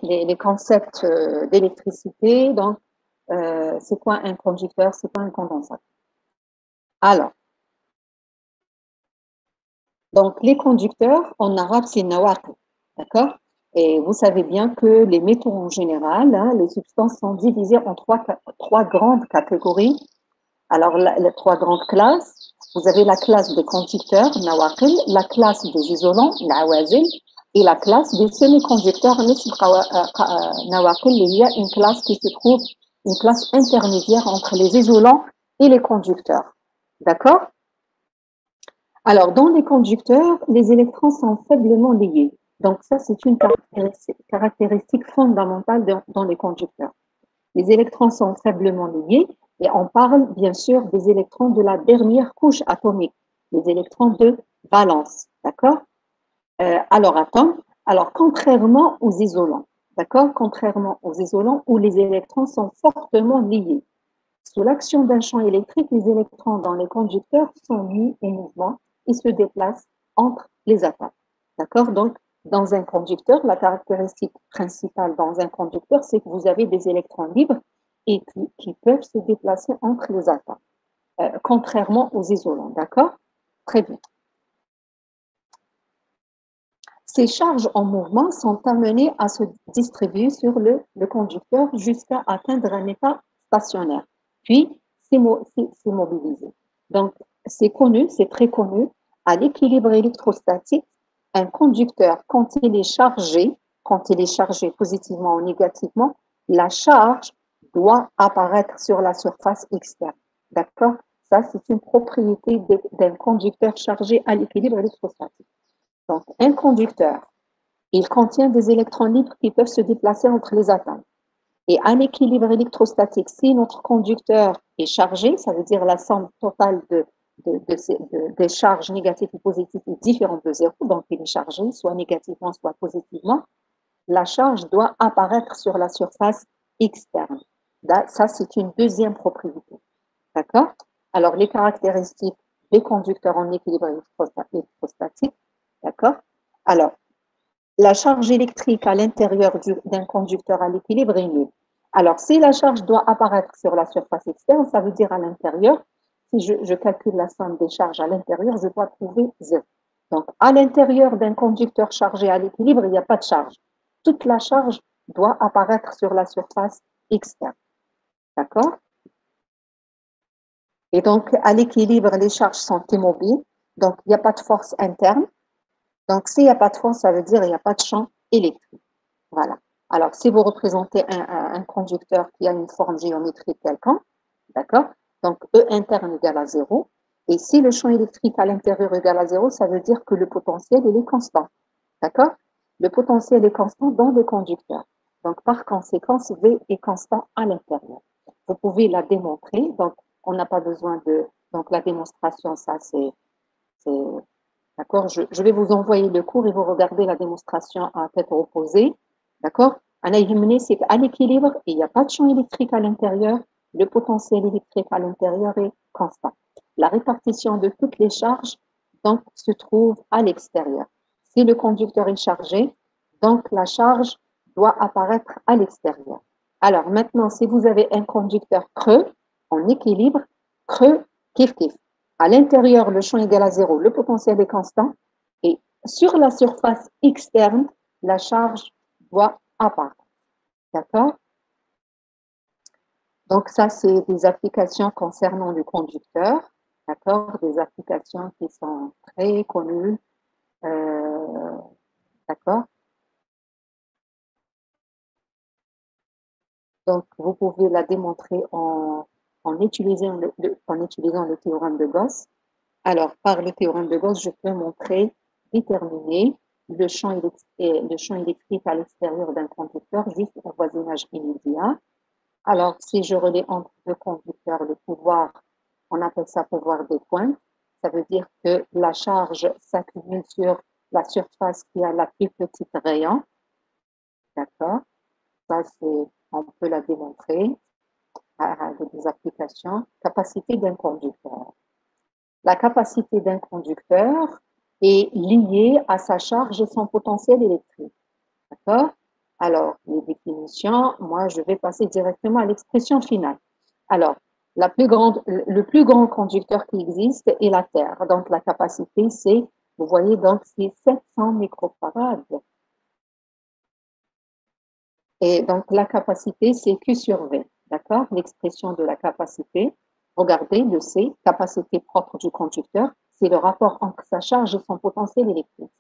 les concepts d'électricité. Donc, c'est quoi un conducteur, c'est quoi un condensateur? Alors, donc les conducteurs, en arabe, c'est nawaqi, d'accord? Et vous savez bien que les métaux en général, hein, les substances sont divisées en trois grandes catégories. Alors, les trois grandes classes, vous avez la classe des conducteurs, nawaqil, la classe des isolants, nawazil, et la classe des semi-conducteurs, nawaqil, il y a une classe qui se trouve, une classe intermédiaire entre les isolants et les conducteurs. D'accord? Alors, dans les conducteurs, les électrons sont faiblement liés. Donc, ça, c'est une caractéristique fondamentale dans les conducteurs. Les électrons sont faiblement liés et on parle bien sûr des électrons de la dernière couche atomique, les électrons de valence, d'accord? Alors, contrairement aux isolants, d'accord? Contrairement aux isolants où les électrons sont fortement liés. Sous l'action d'un champ électrique, les électrons dans les conducteurs sont mis en mouvement et se déplacent entre les atomes. D'accord? Donc, dans un conducteur, la caractéristique principale dans un conducteur, c'est que vous avez des électrons libres et qui peuvent se déplacer entre les atomes, contrairement aux isolants. D'accord? Très bien. Ces charges en mouvement sont amenées à se distribuer sur le conducteur jusqu'à atteindre un état stationnaire, puis s'immobiliser. Donc, c'est connu, c'est très connu, à l'équilibre électrostatique, un conducteur, quand il est chargé positivement ou négativement, la charge doit apparaître sur la surface externe. D'accord? Ça, c'est une propriété d'un conducteur chargé à l'équilibre électrostatique. Donc, un conducteur, il contient des électrons libres qui peuvent se déplacer entre les atomes. Et un équilibre électrostatique, si notre conducteur est chargé, ça veut dire la somme totale des charges négatives ou positives est différente de zéro, donc il est chargé, soit négativement, soit positivement, la charge doit apparaître sur la surface externe. Ça, c'est une deuxième propriété. D'accord? Alors, les caractéristiques des conducteurs en équilibre électrostatique, d'accord? Alors, la charge électrique à l'intérieur d'un conducteur à l'équilibre est nulle. Alors, si la charge doit apparaître sur la surface externe, ça veut dire à l'intérieur, si je calcule la somme des charges à l'intérieur, je dois trouver 0. Donc, à l'intérieur d'un conducteur chargé à l'équilibre, il n'y a pas de charge. Toute la charge doit apparaître sur la surface externe. D'accord? Et donc, à l'équilibre, les charges sont immobiles. Donc, il n'y a pas de force interne. Donc, s'il n'y a pas de force, ça veut dire qu'il n'y a pas de champ électrique. Voilà. Alors, si vous représentez un conducteur qui a une forme géométrique quelconque, d'accord? Donc, E interne égale à 0. Et si le champ électrique à l'intérieur égale à 0, ça veut dire que le potentiel, il est constant. D'accord? Le potentiel est constant dans le conducteur. Donc, par conséquent, V est constant à l'intérieur. Vous pouvez la démontrer. Donc, on n'a pas besoin de... Donc, la démonstration, ça, c'est d'accord? Je vais vous envoyer le cours et vous regardez la démonstration à tête reposée. D'accord? C'est qu'à l'équilibre, il n'y a pas de champ électrique à l'intérieur. Le potentiel électrique à l'intérieur est constant. La répartition de toutes les charges donc, se trouve à l'extérieur. Si le conducteur est chargé, donc la charge doit apparaître à l'extérieur. Alors maintenant, si vous avez un conducteur creux, en équilibre, creux, kiff-kiff. À l'intérieur, le champ est égal à 0, le potentiel est constant. Et sur la surface externe, la charge doit apparaître. D'accord? Donc, ça, c'est des applications concernant le conducteur. D'accord? Des applications qui sont très connues. D'accord? Donc, vous pouvez la démontrer en utilisant le théorème de Gauss. Alors, par le théorème de Gauss, je peux montrer, déterminer le champ électrique à l'extérieur d'un conducteur juste au voisinage immédiat. Alors, si je relais entre deux conducteurs le pouvoir, on appelle ça pouvoir des points. Ça veut dire que la charge s'accumule sur la surface qui a la plus petite rayon. D'accord? Ça, on peut la démontrer avec des applications. Capacité d'un conducteur. La capacité d'un conducteur est liée à sa charge et son potentiel électrique. D'accord? Alors, les définitions, moi, je vais passer directement à l'expression finale. Alors, le plus grand conducteur qui existe est la Terre. Donc, la capacité, c'est, vous voyez, donc c'est 700 microfarades. Et donc, la capacité, c'est Q sur V. D'accord? L'expression de la capacité, regardez, de C, capacité propre du conducteur, c'est le rapport entre sa charge et son potentiel électrique.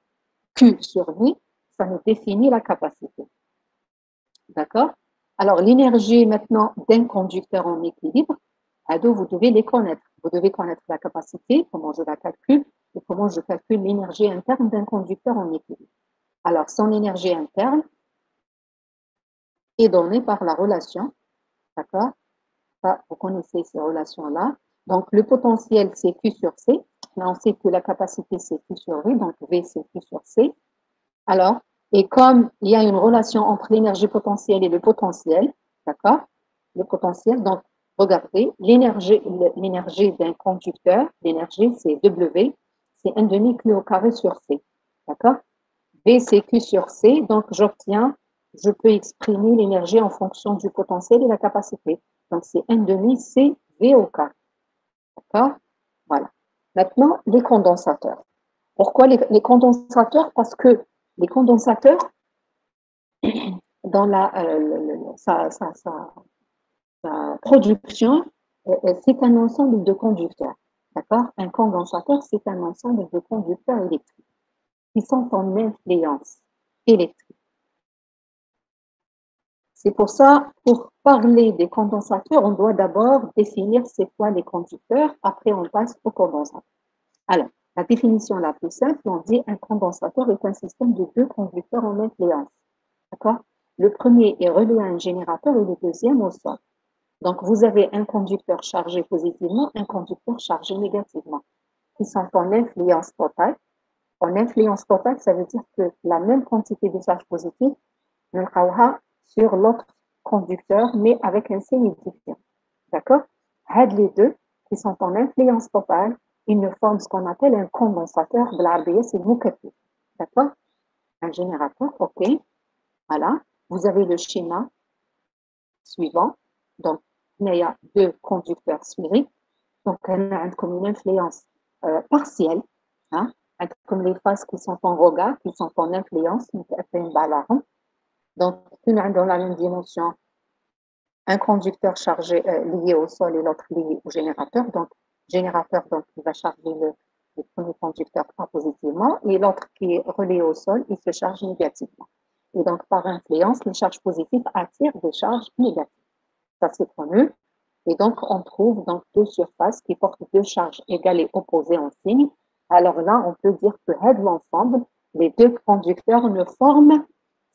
Q sur V, ça nous définit la capacité. D'accord? Alors, l'énergie maintenant d'un conducteur en équilibre, vous devez les connaître. Vous devez connaître la capacité, comment je la calcule, et comment je calcule l'énergie interne d'un conducteur en équilibre. Alors, son énergie interne est donnée par la relation, d'accord? Vous connaissez ces relations-là. Donc, le potentiel, c'est Q sur C. Là, on sait que la capacité, c'est Q sur V, donc V, c'est Q sur C. Alors, et comme il y a une relation entre l'énergie potentielle et le potentiel, d'accord? Le potentiel, donc, regardez, l'énergie d'un conducteur, l'énergie, c'est W, c'est 1 demi Q au carré sur C, d'accord? V, c'est Q sur C, donc je peux exprimer l'énergie en fonction du potentiel et la capacité. Donc, c'est 1 demi C V au carré, d'accord? Voilà. Maintenant, les condensateurs. Pourquoi les condensateurs? Parce que les condensateurs, dans sa production, c'est un ensemble de conducteurs. D'accord? Un condensateur, c'est un ensemble de conducteurs électriques qui sont en influence électrique. C'est pour ça, pour parler des condensateurs, on doit d'abord définir c'est quoi les conducteurs, après on passe aux condensateurs. Alors, la définition la plus simple, on dit un condensateur est un système de deux conducteurs en influence. D'accord? Le premier est relié à un générateur et le deuxième au sol. Donc, vous avez un conducteur chargé positivement, un conducteur chargé négativement, qui sont en influence totale. En influence totale, ça veut dire que la même quantité de charge positive, on sur l'autre conducteur, mais avec un signe différent. D'accord? Les deux, qui sont en influence totale, ils ne forment ce qu'on appelle un condensateur. De l'ABS, c'est le moukatif. D'accord? Un générateur, OK. Voilà. Vous avez le schéma suivant. Donc, il y a deux conducteurs sphériques. Donc, on a comme une influence partielle, hein, comme les phases qui sont en regard, qui sont en influence, donc, une dans la même dimension, un conducteur chargé lié au sol et l'autre lié au générateur. Donc, générateur, donc, il va charger le premier conducteur positivement et l'autre qui est relié au sol, il se charge négativement. Et donc, par influence, les charges positives attirent des charges négatives. Ça, c'est connu. Et donc, on trouve donc deux surfaces qui portent deux charges égales et opposées en signe. Alors là, on peut dire que l'ensemble, les deux conducteurs ne forment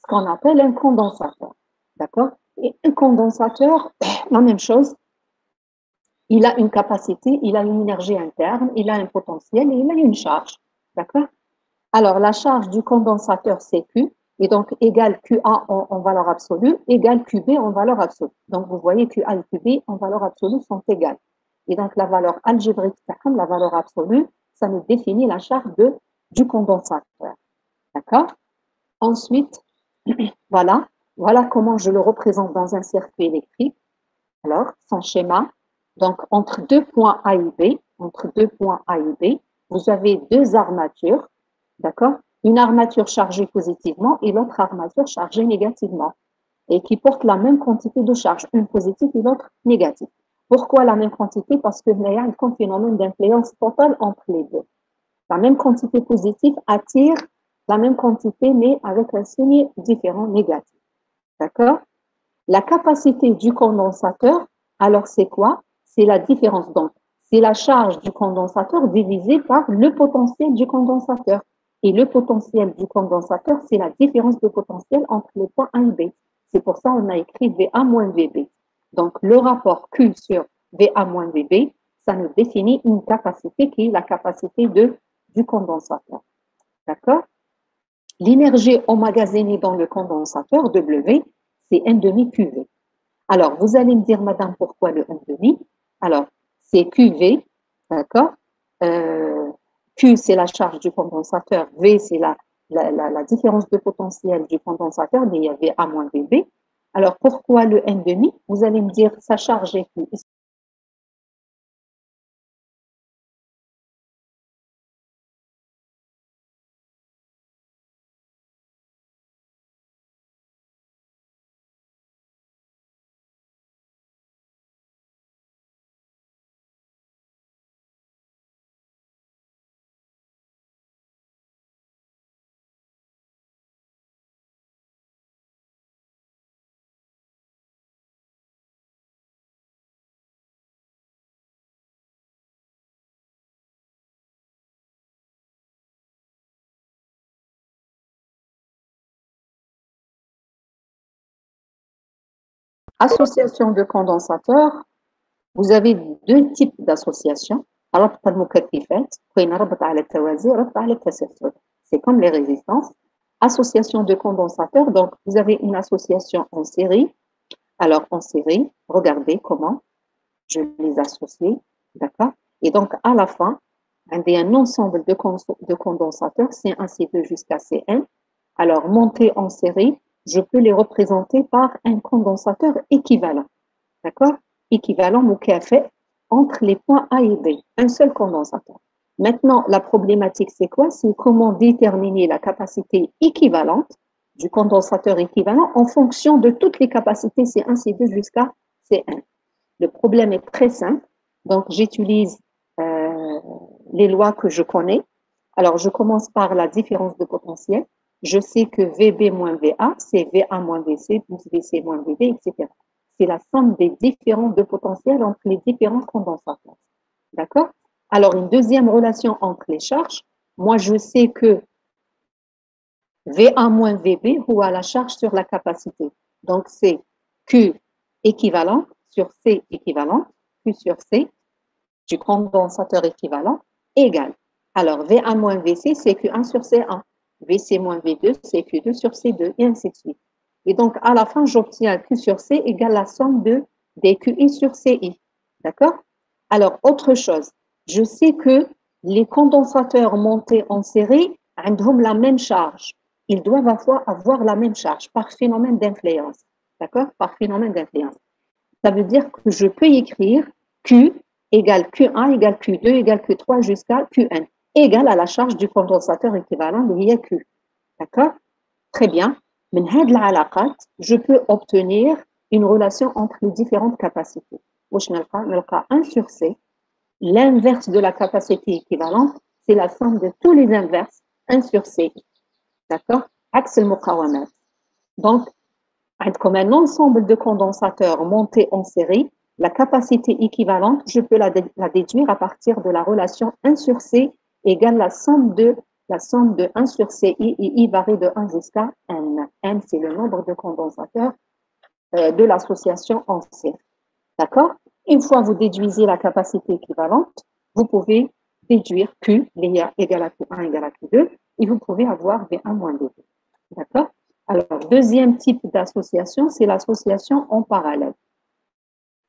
ce qu'on appelle un condensateur. D'accord? Et un condensateur, la même chose, il a une capacité, il a une énergie interne, il a un potentiel et il a une charge. D'accord? Alors, la charge du condensateur, c'est Q, et donc égale QA en valeur absolue, égale QB en valeur absolue. Donc, vous voyez QA et QB en valeur absolue sont égales. Et donc, la valeur algébrique, la valeur absolue, ça nous définit la charge du condensateur. D'accord? Ensuite, voilà comment je le représente dans un circuit électrique. Alors, son schéma, donc entre deux points A et B, vous avez deux armatures, d'accord? Une armature chargée positivement et l'autre armature chargée négativement, et qui portent la même quantité de charge, une positive et l'autre négative. Pourquoi la même quantité? Parce qu'il y a un phénomène d'influence totale entre les deux. La même quantité positive attire la même quantité, mais avec un signe différent négatif. D'accord? La capacité du condensateur, alors c'est quoi? C'est la différence. Donc, c'est la charge du condensateur divisée par le potentiel du condensateur. Et le potentiel du condensateur, c'est la différence de potentiel entre les points A et B. C'est pour ça qu'on a écrit VA moins VB. Donc, le rapport Q sur VA moins VB, ça nous définit une capacité qui est la capacité du condensateur. D'accord? L'énergie emmagasinée dans le condensateur, W, c'est 1 demi QV. Alors, vous allez me dire, madame, pourquoi le 1 demi? Alors, c'est QV, d'accord? Q, c'est la charge du condensateur, V, c'est la différence de potentiel du condensateur, il y avait A moins VB. Alors, pourquoi le N demi? Vous allez me dire, sa charge est Q. Association de condensateurs, vous avez deux types d'associations. C'est comme les résistances. Association de condensateurs, donc vous avez une association en série. Alors en série, regardez comment je les associe, d'accord? Et donc à la fin, un ensemble de condensateurs, C1, C2 jusqu'à Cn. Alors montés en série, je peux les représenter par un condensateur équivalent. D'accord? Équivalent au café entre les points A et B, un seul condensateur. Maintenant, la problématique, c'est quoi? C'est comment déterminer la capacité équivalente du condensateur équivalent en fonction de toutes les capacités C1, C2 jusqu'à Cn. Le problème est très simple. Donc, j'utilise les lois que je connais. Alors, je commence par la différence de potentiel. Je sais que VB moins VA, c'est VA moins VC plus VC moins VB, etc. C'est la somme des différences de potentiel entre les différents condensateurs. D'accord? Alors, une deuxième relation entre les charges. Moi, je sais que VA moins VB ou à la charge sur la capacité. Donc, c'est Q équivalent sur C équivalent, Q sur C du condensateur équivalent égale. Alors, VA moins VC, c'est Q1 sur C1. VC moins V2, c'est Q2 sur C2, et ainsi de suite. Et donc, à la fin, j'obtiens Q sur C égale la somme des QI sur CI. D'accord? Alors, autre chose, je sais que les condensateurs montés en série ont la même charge. Ils doivent avoir la même charge par phénomène d'influence. D'accord? Par phénomène d'influence. Ça veut dire que je peux écrire Q égale Q1 égale Q2 égale Q3 jusqu'à Qn, égale à la charge du condensateur équivalent de Q. D'accord? Très bien. من هاد العلاقات, je peux obtenir une relation entre les différentes capacités. واش نلقى 1 sur C, l'inverse de la capacité équivalente, c'est la somme de tous les inverses, 1 sur C. D'accord? عكس المقاومات. Donc, comme un ensemble de condensateurs montés en série, la capacité équivalente, je peux la déduire à partir de la relation 1 sur C égale la somme de 1 sur CI, et I varie de 1 jusqu'à N. N, c'est le nombre de condensateurs de l'association en série. D'accord? Une fois vous déduisez la capacité équivalente, vous pouvez déduire Q égale à Q1 égale à Q2, et vous pouvez avoir V1 moins V2. D'accord? Alors, deuxième type d'association, c'est l'association en parallèle.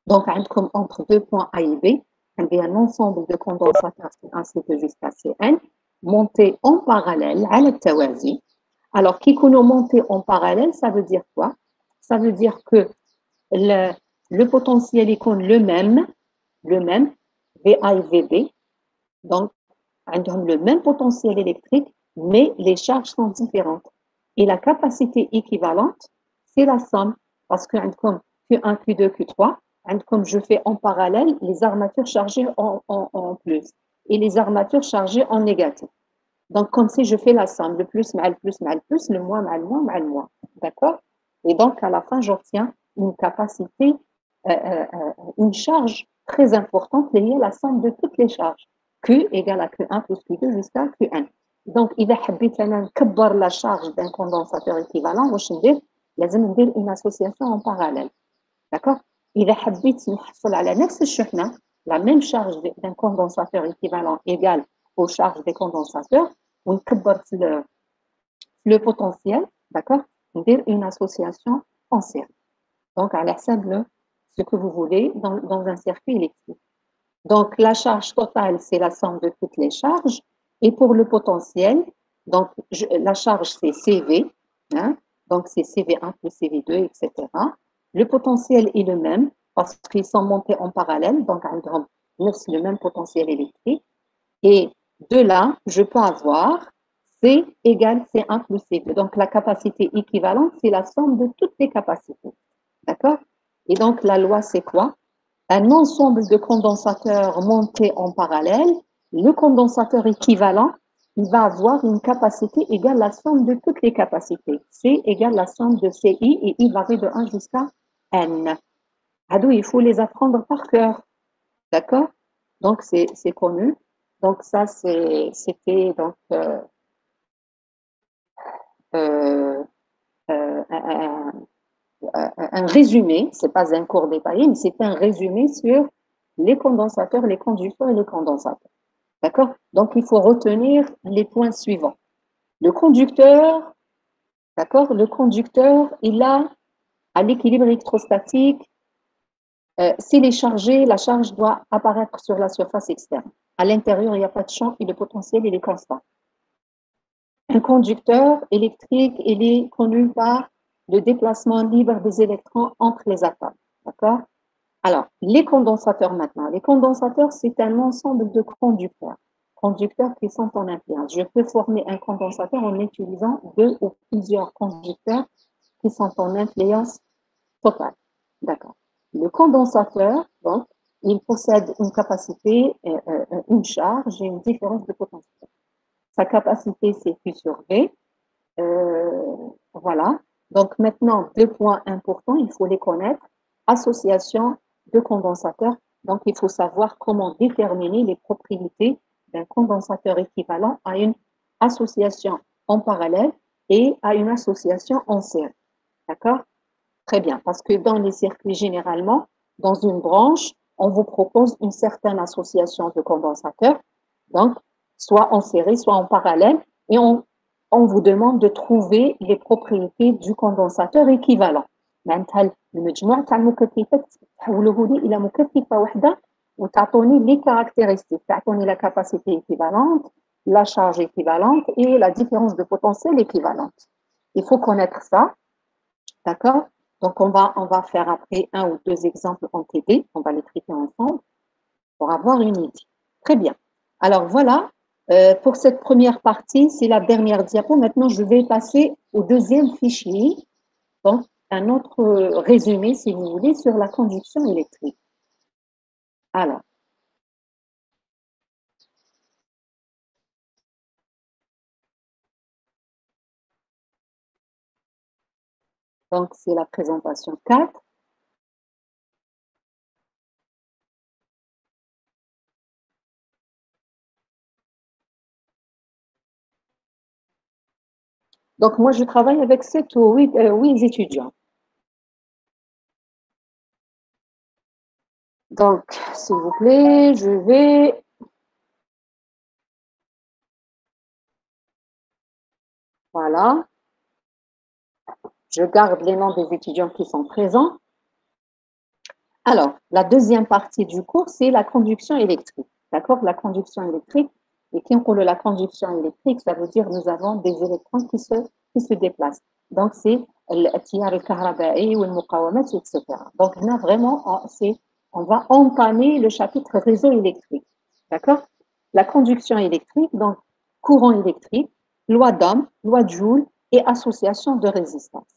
Donc, entre deux points A et B, il y a un ensemble de condensateurs C1, C2 jusqu'à Cn, montés en parallèle, à la tawazi. Alors, qui nous monter en parallèle, ça veut dire quoi? Ça veut dire que le potentiel est le même, VA et VB. Donc, ils ont le même potentiel électrique, mais les charges sont différentes. Et la capacité équivalente, c'est la somme. Parce que comme Q1, Q2, Q3, comme je fais en parallèle les armatures chargées en plus et les armatures chargées en négatif. Donc, comme si je fais la somme, le plus, mal plus, mal plus, le moins, mal moins, mal moins. D'accord? Et donc, à la fin, j'obtiens une capacité, une charge très importante liée à la somme de toutes les charges. Q égale à Q1 plus Q2 jusqu'à Qn. Donc, إذا حبيت أنا نكبر la charge d'un condensateur équivalent, واش ندير؟ لازم ندير une association en parallèle. D'accord? إذا حبيت نحصل على نفس الشحنة, la même charge d'un condensateur équivalent égale aux charges des condensateurs, ونكبر le potentiel, d'accord? ندير une association en série. Donc, à حساب ce que vous voulez dans un circuit électrique. Donc, la charge totale, c'est la somme de toutes les charges. Et pour le potentiel, Donc, la charge, c'est CV, hein, donc c'est CV1 plus CV2, etc. Le potentiel est le même parce qu'ils sont montés en parallèle, donc c'est le même potentiel électrique. Et de là, je peux avoir C égale C1 plus C2. Donc, la capacité équivalente, c'est la somme de toutes les capacités. D'accord? Et donc, la loi, c'est quoi? Un ensemble de condensateurs montés en parallèle, le condensateur équivalent, il va avoir une capacité égale à la somme de toutes les capacités. C égale la somme de CI et I varie de 1 jusqu'à N. Adou, il faut les apprendre par cœur. D'accord? Donc, c'est connu. Donc, ça, c'était donc euh, un, un résumé, ce n'est pas un cours détaillé, mais c'est un résumé sur les condensateurs, les conducteurs et les condensateurs. D'accord? Donc, il faut retenir les points suivants. Le conducteur, d'accord? Le conducteur, il a à l'équilibre électrostatique, s'il est chargé, la charge doit apparaître sur la surface externe. À l'intérieur, il n'y a pas de champ et le potentiel, il est constant. Un conducteur électrique, il est connu par le déplacement libre des électrons entre les atomes. D'accord? Alors, les condensateurs maintenant. Les condensateurs, c'est un ensemble de conducteurs. Conducteurs qui sont en influence. Je peux former un condensateur en utilisant deux ou plusieurs conducteurs qui sont en influence totale. D'accord. Le condensateur, donc, il possède une capacité, une charge et une différence de potentiel. Sa capacité, c'est Q sur V. Voilà. Donc maintenant, deux points importants, il faut les connaître. Association de condensateurs. Donc il faut savoir comment déterminer les propriétés d'un condensateur équivalent à une association en parallèle et à une association en série. D'accord? Très bien. Parce que dans les circuits, généralement, dans une branche, on vous propose une certaine association de condensateurs. Donc, soit en série, soit en parallèle. Et on vous demande de trouver les propriétés du condensateur équivalent. معناتها المجموع تاع المكثفات تحوله لي الى مكثفه واحده وتعطوني لي caractéristiques, تعطوني la capacité équivalente, la charge équivalente et la différence de potentiel équivalente. Il faut connaître ça, d'accord? Donc on va faire après un ou deux exemples en TD, on va les traiter ensemble pour avoir une idée. Très bien. Alors voilà, pour cette première partie, c'est la dernière diapo. Maintenant, je vais passer au deuxième fichier. Donc, un autre résumé, si vous voulez, sur la conduction électrique. Alors, donc c'est la présentation 4. Donc, moi, je travaille avec 7 ou 8 étudiants. Donc, s'il vous plaît, je vais... Voilà. Je garde les noms des étudiants qui sont présents. Alors, la deuxième partie du cours, c'est la conduction électrique. D'accord? La conduction électrique. Et quand on dit la conduction électrique, ça veut dire que nous avons des électrons qui se déplacent. Donc, c'est التيار الكهربائي والمقاومات, etc. Donc, là, vraiment, on va entamer le chapitre réseau électrique. D'accord? La conduction électrique, donc courant électrique, loi d'Ohm, loi de Joule et association de résistance.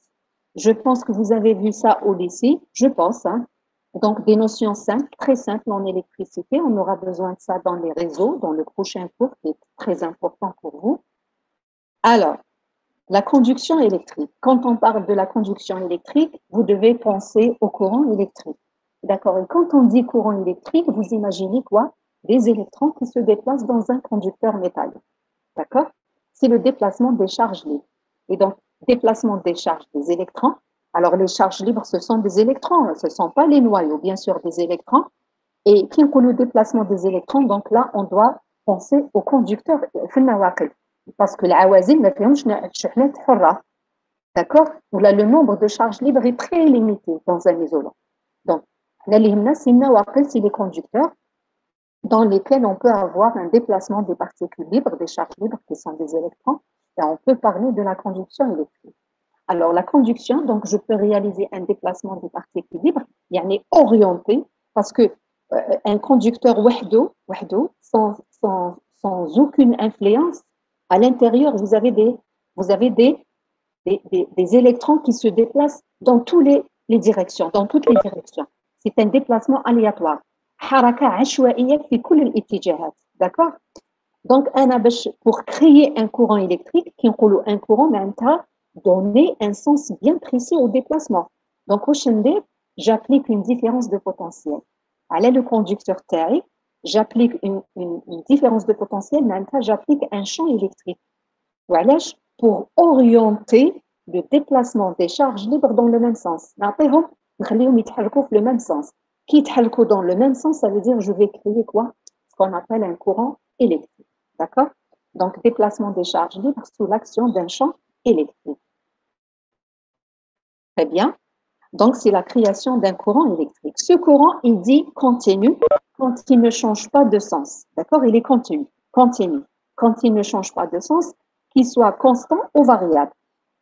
Je pense que vous avez vu ça au lycée, je pense, hein. Donc, des notions simples, très simples en électricité. On aura besoin de ça dans les réseaux, dans le prochain cours qui est très important pour vous. Alors, la conduction électrique. Quand on parle de la conduction électrique, vous devez penser au courant électrique. D'accord? Et quand on dit courant électrique, vous imaginez quoi? Des électrons qui se déplacent dans un conducteur métallique. D'accord? C'est le déplacement des charges libres. Et donc, déplacement des charges des électrons. Alors, les charges libres, ce sont des électrons, ce ne sont pas les noyaux, bien sûr, des électrons. Et qui le déplacement des électrons, donc là, on doit penser au conducteur parce que l'awazil ne fait pas. D'accord? Où là, le nombre de charges libres est très limité dans un isolant. Donc, c'est les conducteurs dans lesquels on peut avoir un déplacement des particules libres, des charges libres qui sont des électrons, Et on peut parler de la conduction électrique. Alors, la conduction, donc, je peux réaliser un déplacement des particules libres, yani orienté, parce que un conducteur wahdo, sans aucune influence, à l'intérieur, vous avez des électrons qui se déplacent dans toutes les directions, dans toutes les directions. C'est un déplacement aléatoire. حركة عشوائية في كل الاتجاهات. D'accord? Donc, pour créer un courant électrique, qui on un courant, donner un sens bien précis au déplacement. Donc, au Shender, j'applique une différence de potentiel. À le conducteur théorique, j'applique une différence de potentiel, j'applique un champ électrique. Voilà, pour orienter le déplacement des charges libres dans le même sens. نعطيهم نخليهم يتحركوا في le même sens. Qui يتحركوا dans le même sens, ça veut dire je vais créer quoi? Ce qu'on appelle un courant électrique. D'accord? Donc, déplacement des charges libres sous l'action d'un champ électrique. Très bien. Donc, c'est la création d'un courant électrique. Ce courant, il dit continu quand il ne change pas de sens. D'accord? Il est continu. Continu. Quand il ne change pas de sens, qu'il soit constant ou variable.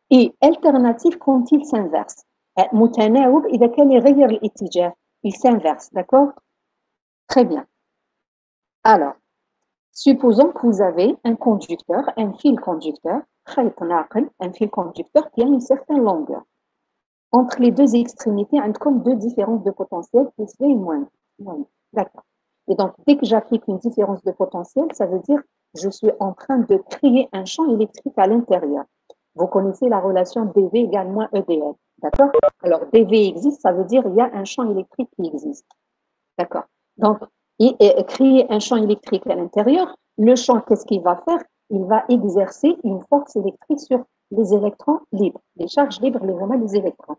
Et alternatif quand il s'inverse. متناوب إذا كان يغير الاتجاه. Il s'inverse. D'accord? Très bien. Alors, supposons que vous avez un conducteur, un fil conducteur, un fil conducteur qui a une certaine longueur. Entre les deux extrémités, il y a comme deux différences de potentiel qui se fait moins. D'accord. Et donc, dès que j'applique une différence de potentiel, ça veut dire que je suis en train de créer un champ électrique à l'intérieur. Vous connaissez la relation dV égale moins EDF. D'accord? Alors, dV existe, ça veut dire qu'il y a un champ électrique qui existe. D'accord. Donc, et créer un champ électrique à l'intérieur, le champ, qu'est-ce qu'il va faire? Il va exercer une force électrique sur les électrons libres, les charges libres, les électrons.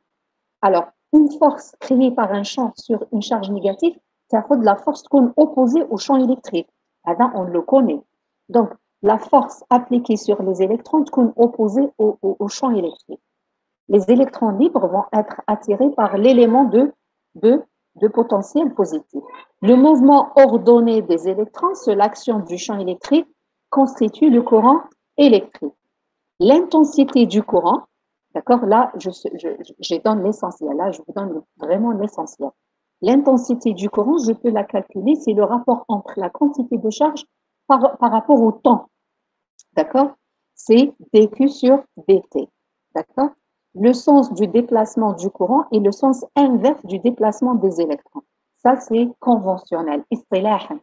Alors, une force créée par un champ sur une charge négative, ça fait de la force opposée au champ électrique. Là, on le connaît. Donc, la force appliquée sur les électrons est opposée au champ électrique. Les électrons libres vont être attirés par l'élément de potentiel positif. Le mouvement ordonné des électrons sur l'action du champ électrique constitue le courant électrique. L'intensité du courant, d'accord, là, je donne l'essentiel, là, je vous donne vraiment l'essentiel. L'intensité du courant, je peux la calculer, c'est le rapport entre la quantité de charge par rapport au temps, d'accord? C'est dQ sur dt, d'accord? Le sens du déplacement du courant est le sens inverse du déplacement des électrons. Ça, c'est conventionnel. Istilahan,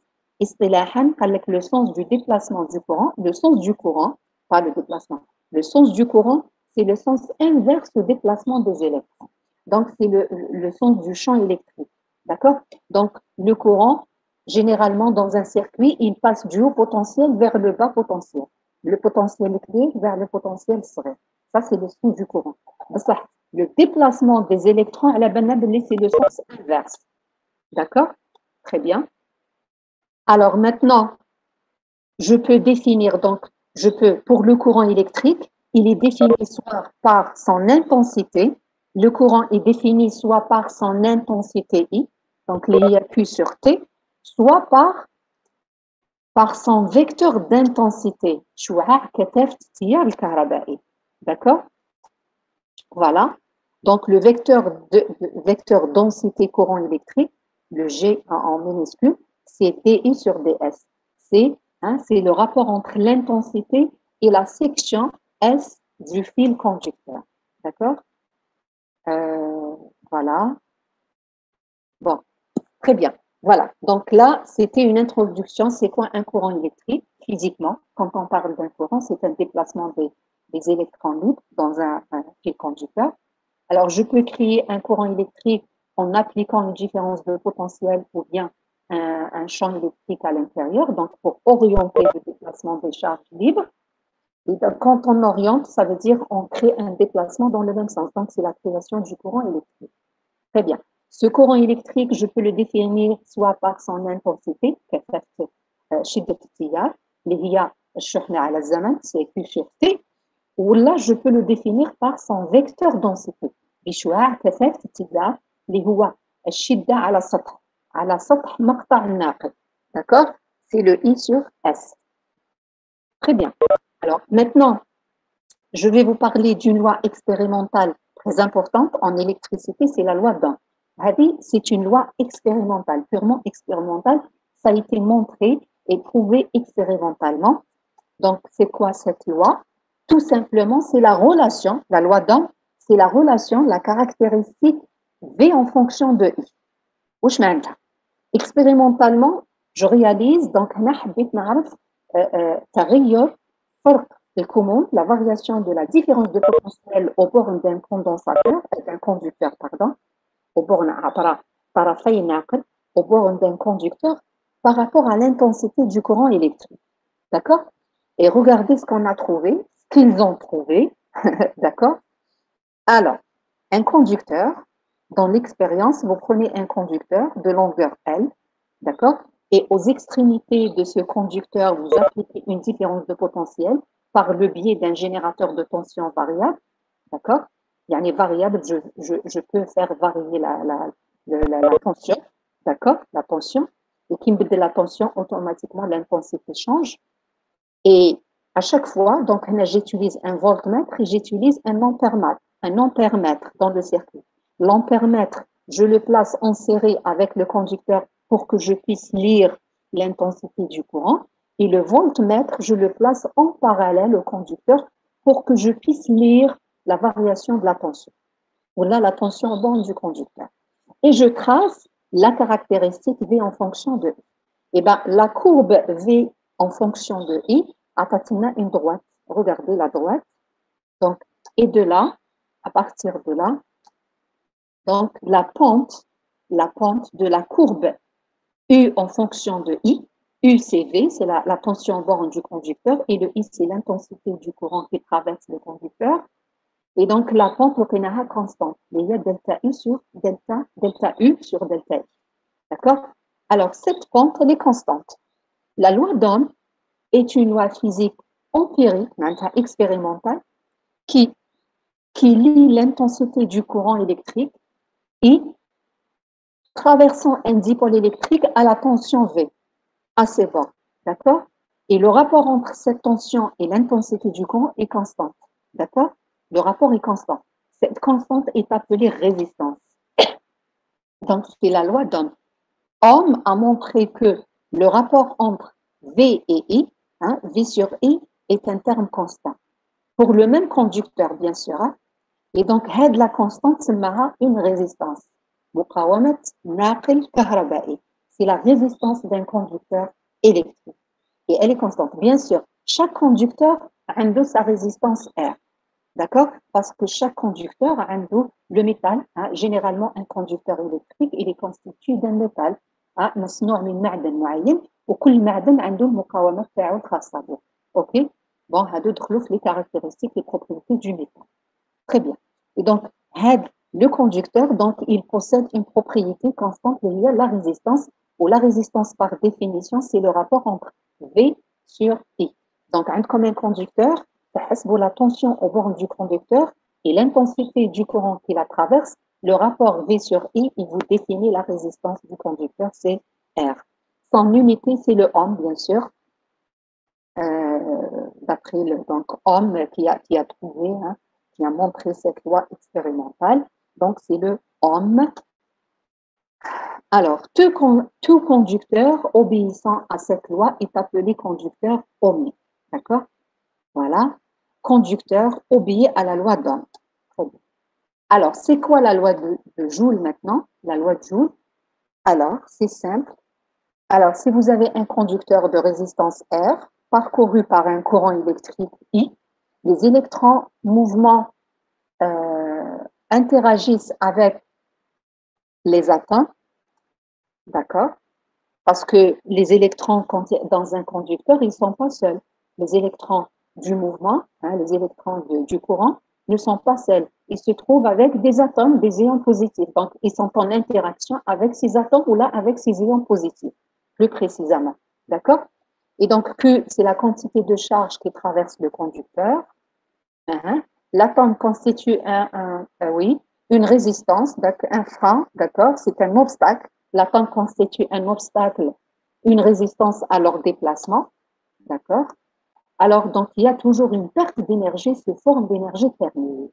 le sens du déplacement du courant, le sens du courant, pas le déplacement. Le sens du courant, c'est le sens inverse au déplacement des électrons. Donc, c'est le sens du champ électrique. D'accord? Donc, le courant, généralement, dans un circuit, il passe du haut potentiel vers le bas potentiel. Le potentiel électrique vers le potentiel serait. Ça, c'est le sens du courant. Le déplacement des électrons à la banane, c'est le sens inverse. D'accord? Très bien. Alors maintenant, je peux définir, donc, pour le courant électrique, il est défini soit par son intensité, le courant est défini soit par son intensité I, donc l'IQ sur T, soit par son vecteur d'intensité, d'accord? Voilà. Donc, le vecteur densité courant électrique, le G en minuscule, c'est DI sur DS. C'est le rapport entre l'intensité et la section S du fil conducteur. D'accord? Voilà. Bon, très bien. Voilà. Donc là, c'était une introduction. C'est quoi un courant électrique? Physiquement, quand on parle d'un courant, c'est un déplacement des électrons libres dans un fil conducteur. Alors, je peux créer un courant électrique en appliquant une différence de potentiel ou bien un champ électrique à l'intérieur, donc pour orienter le déplacement des charges libres. Et donc, quand on oriente, ça veut dire on crée un déplacement dans le même sens. Donc, c'est la création du courant électrique. Très bien. Ce courant électrique, je peux le définir soit par son intensité, شدة التيار اللي هي الشحنة على الزمن c'est Q sur T, ou là je peux le définir par son vecteur densité بشعاع كثافة التيار اللي هو الشدة على سطح مقطع الناقل. D'accord? C'est le I sur S. Très bien. Alors maintenant, je vais vous parler d'une loi expérimentale très importante en électricité, c'est la loi d'Ohm. C'est une loi expérimentale, purement expérimentale. Ça a été montré et prouvé expérimentalement. Donc, c'est quoi cette loi? Tout simplement, c'est la relation, la loi d'Ohm, c'est la relation, la caractéristique V en fonction de I. Wesh معناتها expérimentalement je réalise donc هنا حبيت نعرف تغير فرق الكمون la variation de la différence de potentiel au borne d'un condensateur d'un conducteur pardon au borne عبر طرفي ناقل au borne d'un conducteur par rapport à l'intensité du courant électrique. D'accord? Et regardez ce qu'on a trouvé, ce qu'ils ont trouvé. D'accord? Alors, un conducteur, dans l'expérience, vous prenez un conducteur de longueur L, d'accord? Et aux extrémités de ce conducteur, vous appliquez une différence de potentiel par le biais d'un générateur de tension variable, d'accord? Il y a une variable, je peux faire varier la tension, d'accord? La tension. Et qui me dit la tension, automatiquement, l'intensité change. Et à chaque fois, donc, j'utilise un voltmètre et j'utilise un ampèremètre dans le circuit. L'ampèremètre, je le place en série avec le conducteur pour que je puisse lire l'intensité du courant. Et le voltmètre, je le place en parallèle au conducteur pour que je puisse lire la variation de la tension. Ou là, la tension en borne du conducteur. Et je trace la caractéristique V en fonction de I. Et bien, la courbe V en fonction de I a une droite. Regardez la droite. Donc, et de là, à partir de là, donc la pente de la courbe U en fonction de I, U c'est V, c'est la tension en borne du conducteur, et le I c'est l'intensité du courant qui traverse le conducteur. Et donc la pente est constante. Il y a delta U sur delta U sur delta I. D'accord? Alors cette pente, elle est constante. La loi d'Ohm est une loi physique empirique, expérimentale, qui lie l'intensité du courant électrique I traversant un dipôle électrique à la tension V, assez bas. D'accord? Et le rapport entre cette tension et l'intensité du courant est constante. D'accord? Le rapport est constant. Cette constante est appelée résistance. Donc, c'est la loi d'Ohm. Ohm a montré que le rapport entre V et I, V sur I, est un terme constant. Pour le même conducteur, bien sûr. Et donc, la constante, c'est une résistance. C'est la résistance d'un conducteur électrique. Et elle est constante. Bien sûr, chaque conducteur a sa résistance R. D'accord? Parce que chaque conducteur a le métal. Généralement, un conducteur électrique, il est constitué d'un métal. مصنوع من معدن معين وكل معدن عنده المقاومة تاعو الخاصة به. OK? Bon, هادو دخلوا في les caractéristiques, les propriétés du métal. Très bien. Et donc, le conducteur, donc, il possède une propriété constante liée à la résistance, où la résistance, par définition, c'est le rapport entre V sur I. Donc, comme un conducteur, la tension au bord du conducteur et l'intensité du courant qui la traverse, le rapport V sur I, il vous définit la résistance du conducteur, c'est R. Son unité, c'est le ohm, bien sûr, d'après le Ohm qui a trouvé, qui a montré cette loi expérimentale. Donc, c'est le Ohm. Alors, tout conducteur obéissant à cette loi est appelé conducteur ohmique. D'accord? Voilà. Conducteur obéit à la loi d'Ohm. Alors, c'est quoi la loi de Joule maintenant? La loi de Joule. Alors, c'est simple. Alors, si vous avez un conducteur de résistance R parcouru par un courant électrique I, les électrons mouvement interagissent avec les atomes, d'accord? Parce que les électrons dans un conducteur, ils ne sont pas seuls. Les électrons du mouvement, les électrons du courant, ne sont pas seuls. Ils se trouvent avec des atomes, des ions positifs. Donc, ils sont en interaction avec ces atomes ou là avec ces ions positifs, plus précisément. D'accord? Et donc, Q, c'est la quantité de charge qui traverse le conducteur. L'atome constitue une résistance, un frein, d'accord? C'est un obstacle. L'atome constitue un obstacle, une résistance à leur déplacement, d'accord? Alors, donc, il y a toujours une perte d'énergie sous forme d'énergie thermique.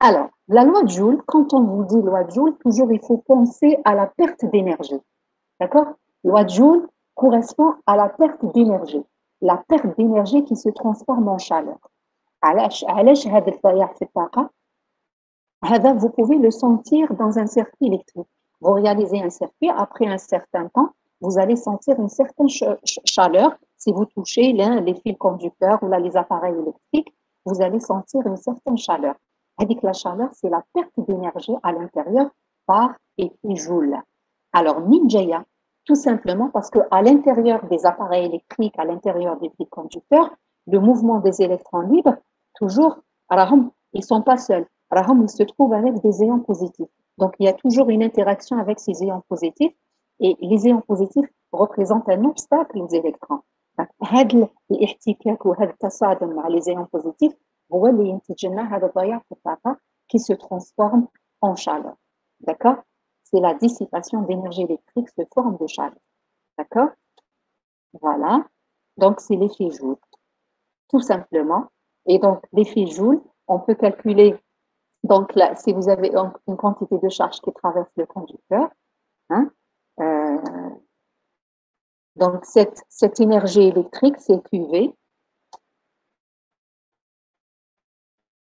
Alors, la loi de Joule, quand on vous dit loi de Joule, toujours il faut penser à la perte d'énergie. D'accord? Loi de Joule correspond à la perte d'énergie. La perte d'énergie qui se transforme en chaleur. علاش هذا الضياع في الطاقة؟ vous pouvez le sentir dans un circuit électrique. Vous réalisez un circuit, après un certain temps, vous allez sentir une certaine chaleur. Si vous touchez les fils conducteurs ou là, les appareils électriques, vous allez sentir une certaine chaleur. Avec la chaleur, c'est la perte d'énergie à l'intérieur par effet Joule. Alors, Ninjaya, tout simplement parce qu'à l'intérieur des appareils électriques, à l'intérieur des fils conducteurs, le mouvement des électrons libres, toujours, ils ne sont pas seuls. Il se trouve avec des ions positifs. Donc, il y a toujours une interaction avec ces ions positifs et les ions positifs représentent un obstacle aux électrons. هذا الاحتكاك وهذا التصادم مع les ions positifs هو اللي ينتج لنا هذا الضياع في الطاقة qui se transforme en chaleur. D'accord? C'est la dissipation d'énergie électrique sous forme de chaleur. D'accord? Voilà. Donc, c'est l'effet Joule. Tout simplement. Et donc, l'effet Joule, on peut calculer. Donc là, si vous avez une quantité de charge qui traverse le conducteur, hein, donc cette énergie électrique, c'est QV.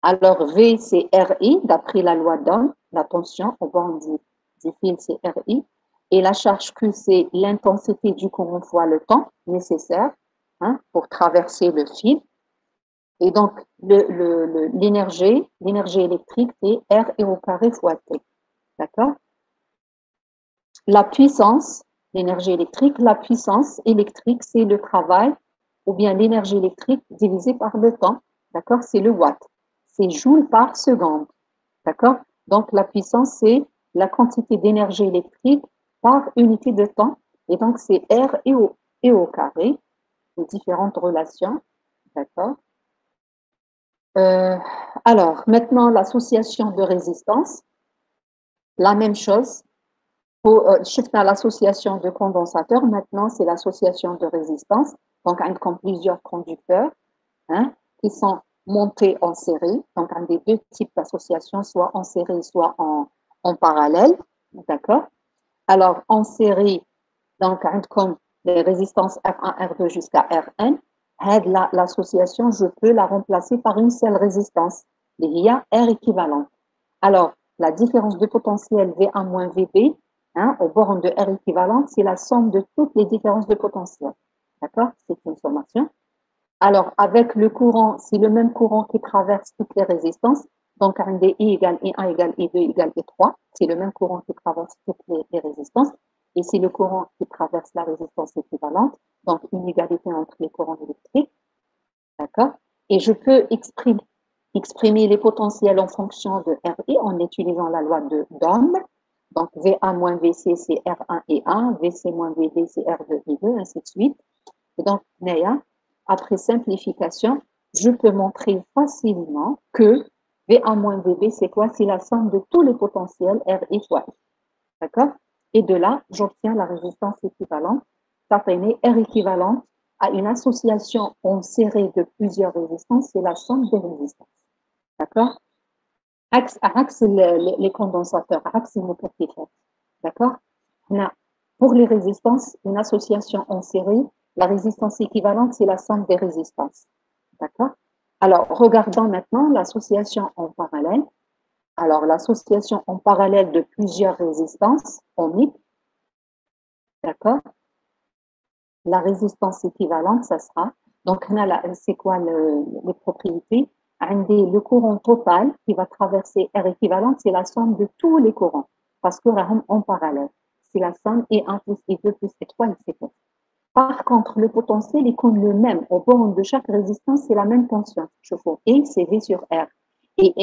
Alors V, c'est RI, d'après la loi d'Ohm, la tension au bord du fil, c'est RI. Et la charge Q, c'est l'intensité du courant fois le temps nécessaire, hein, pour traverser le fil. Et donc, l'énergie électrique, c'est RI au carré fois T. D'accord? La puissance, l'énergie électrique, la puissance électrique, c'est le travail ou bien l'énergie électrique divisée par le temps. D'accord? C'est le watt. C'est joule par seconde. D'accord? Donc, la puissance, c'est la quantité d'énergie électrique par unité de temps. Et donc, c'est R et au carré, les différentes relations. D'accord? Alors, maintenant, l'association de résistance. La même chose. Dans l'association de condensateurs, maintenant, c'est l'association de résistance. Donc, comme plusieurs conducteurs, hein, qui sont montés en série. Donc, un des deux types d'associations, soit en série, soit en parallèle. D'accord? Alors, en série, donc, comme les résistances R1, R2 jusqu'à Rn, l'association, je peux la remplacer par une seule résistance. Il y a R équivalent. Alors, la différence de potentiel V1 moins VB, hein, aux bornes de R équivalente, c'est la somme de toutes les différences de potentiel. D'accord? C'est une sommation. Alors, avec le courant, c'est le même courant qui traverse toutes les résistances. Donc, un des I égale I1 égale I2 égale I3. C'est le même courant qui traverse toutes les résistances. Et c'est le courant qui traverse la résistance équivalente. Donc, une égalité entre les courants électriques. D'accord? Et je peux exprimer les potentiels en fonction de RI en utilisant la loi de d'Ohm. Donc, VA moins VC, c'est R1 et 1. VC moins VD, c'est R2 et 2, ainsi de suite. Et donc, après simplification, je peux montrer facilement que VA moins VB, c'est quoi? C'est la somme de tous les potentiels RI fois I. D'accord? Et de là, j'obtiens la résistance équivalente. Ça fait R équivalente à une association en série de plusieurs résistances, c'est la somme des résistances. D'accord? Axe les condensateurs, axe les multiplicatifs. D'accord? Pour les résistances, une association en série, la résistance équivalente, c'est la somme des résistances. D'accord? Alors, regardons maintenant l'association en parallèle. Alors, l'association en parallèle de plusieurs résistances ohmiques. D'accord? La résistance équivalente, ça sera. Donc, c'est quoi les propriétés? Le courant total qui va traverser R équivalente, c'est la somme de tous les courants. Parce que en parallèle, c'est la somme E1 plus E2 plus E3, etc. Par contre, le potentiel est comme le même. Au bornes de chaque résistance, c'est la même tension. Je fais E, c'est V sur R. Et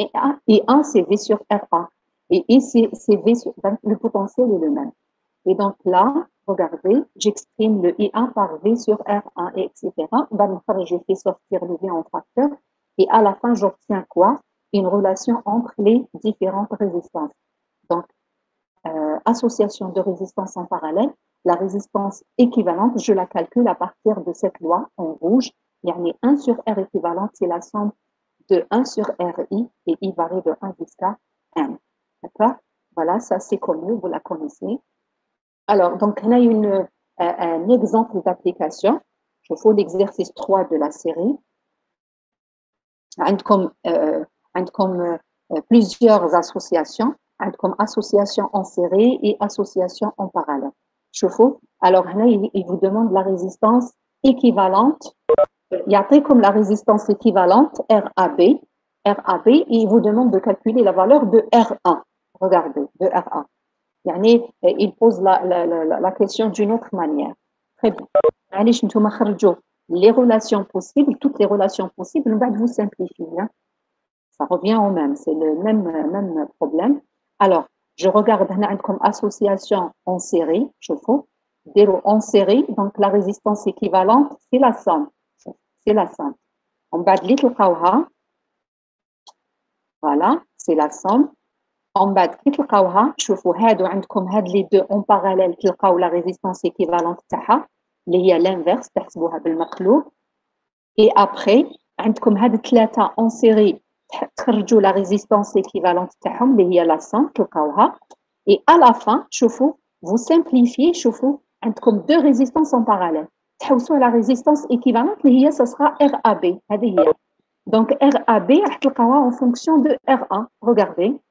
E1, c'est V sur R1. Et E, c'est V sur... Le potentiel est le même. Et donc là, regardez, j'exprime le I1 par V sur R1, etc. Je fais sortir le V en facteur. Et à la fin, j'obtiens quoi? Une relation entre les différentes résistances. Donc, association de résistance en parallèle, la résistance équivalente, je la calcule à partir de cette loi en rouge, يعني 1 sur R équivalente, c'est la somme de 1 sur RI et I varie de 1 jusqu'à N. D'accord? Voilà, ça c'est connu, vous la connaissez. Alors, donc, on a un exemple d'application. Je fais l'exercice 3 de la série. عندكم plusieurs associations, comme association en série et association en parallèle. شوفوا, alors là, il vous demande la résistance équivalente. Il y a comme la résistance équivalente RAB, RAB, et il vous demande de calculer la valeur de R1. Regardez, de R1. يعني il pose la question d'une autre manière. Très bien. معليش نتوما خرجوا les relations possibles, toutes les relations possibles, on va vous simplifier. Hein. Ça revient au même, c'est le même problème. Alors, je regarde comme association en série, je fais, en série, donc la résistance équivalente, c'est la somme. C'est la somme. On va dire voilà, c'est la somme. En bas, كي تلقاوها شوفوا هادو عندكم هاد لي دو اون باراليل تلقاو لا ريزيستانس ايكيفالونت تاعها اللي هي لانفيرس تحسبوها بالمقلوب اي ابري عندكم هاد ثلاثه اون سيري تخرجوا لا ريزيستانس ايكيفالونت تاعهم اللي هي لا سون تلقاوها اي ا لا فان شوفوا vous simplifiez شوفوا عندكم دو ريزيستانس اون باراليل تحوسوا على ريزيستانس ايكيفالونت اللي هي سا سرا ار ا بي هذه هي دونك ار ا بي راح تلقاوها اون فونكسيون دو ار 1 regardez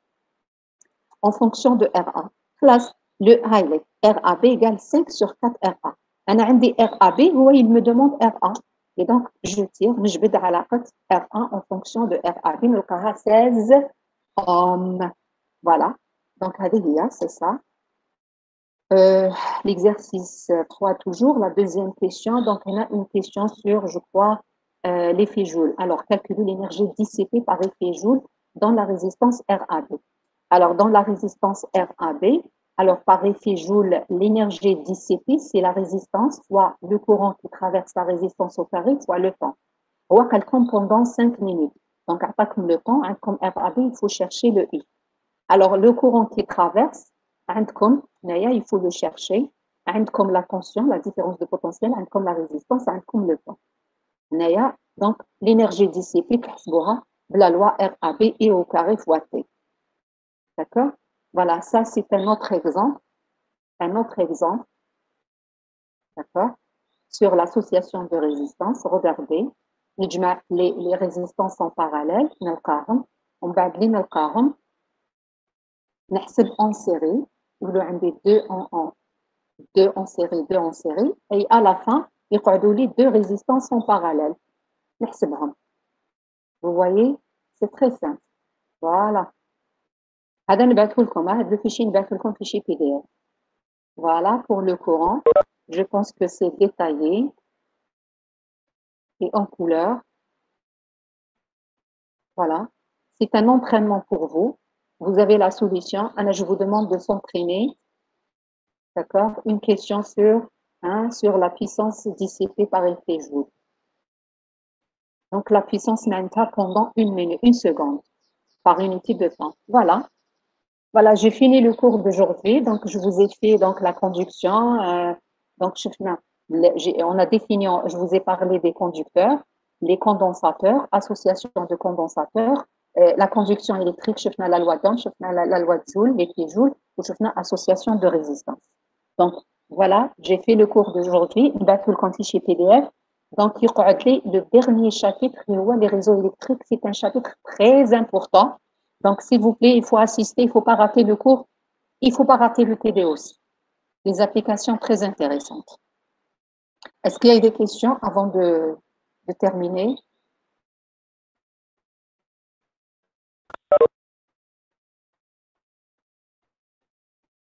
en fonction de R1. Classe le highlight. RAB égale 5 sur 4 R1. أنا عندي RAB, il me demande R1. Et donc, je tire, je vais à la cote R1 en fonction de RAB. نلقاها 16 ohms. Voilà. Donc, c'est ça. L'exercice 3 toujours, la deuxième question. Donc, on a une question sur, je crois, l'effet Joule. Alors, calculer l'énergie dissipée par effet Joule dans la résistance RAB. Alors, dans la résistance RAB, alors par effet Joule, l'énergie dissipée, c'est la résistance, soit le courant qui traverse la résistance au carré, soit le temps. On voit qu'elle compte pendant 5 minutes. Donc, pas comme le temps, comme RAB, il faut chercher le I. Alors, le courant qui traverse, il faut le chercher. Comme la tension, la différence de potentiel, comme la résistance, comme le temps. Donc, l'énergie dissipée, la loi RAB et au carré fois T. D'accord? Voilà, ça c'est un autre exemple. Un autre exemple. D'accord? Sur l'association de résistance. Regardez. Les résistances en parallèle. On va نحسب en série. نقولوا عندي deux en série. Et à la fin, يقعدوا لي deux résistances en parallèle. نحسبهم. Vous voyez? C'est très simple. Voilà. هذا نبعثه لكم هذا الفيشي نبعثه لكم فيشي PDF. Voilà pour le courant. Je pense que c'est détaillé et en couleur. Voilà. C'est un entraînement pour vous. Vous avez la solution. Anna, je vous demande de s'entraîner. D'accord? Une question sur la puissance dissipée par effet Joule. Donc, la puissance mainta pendant 1 minute, 1 seconde par unité de temps. Voilà. Voilà, j'ai fini le cours d'aujourd'hui. Donc, je vous ai fait donc, la conduction. Donc, on a défini, je vous ai parlé des conducteurs, les condensateurs, association de condensateurs, la conduction électrique, je la loi d'Ohm, la loi de Joule, l'effet Joule, ou association de résistance. Donc, voilà, j'ai fait le cours d'aujourd'hui. Il va tout le compte chez PDF. Donc, il y aura le dernier chapitre, les réseaux électriques. C'est un chapitre très important. Donc, s'il vous plaît, il faut assister, il ne faut pas rater le cours, il ne faut pas rater le TD aussi. Des applications très intéressantes. Est-ce qu'il y a des questions avant de terminer?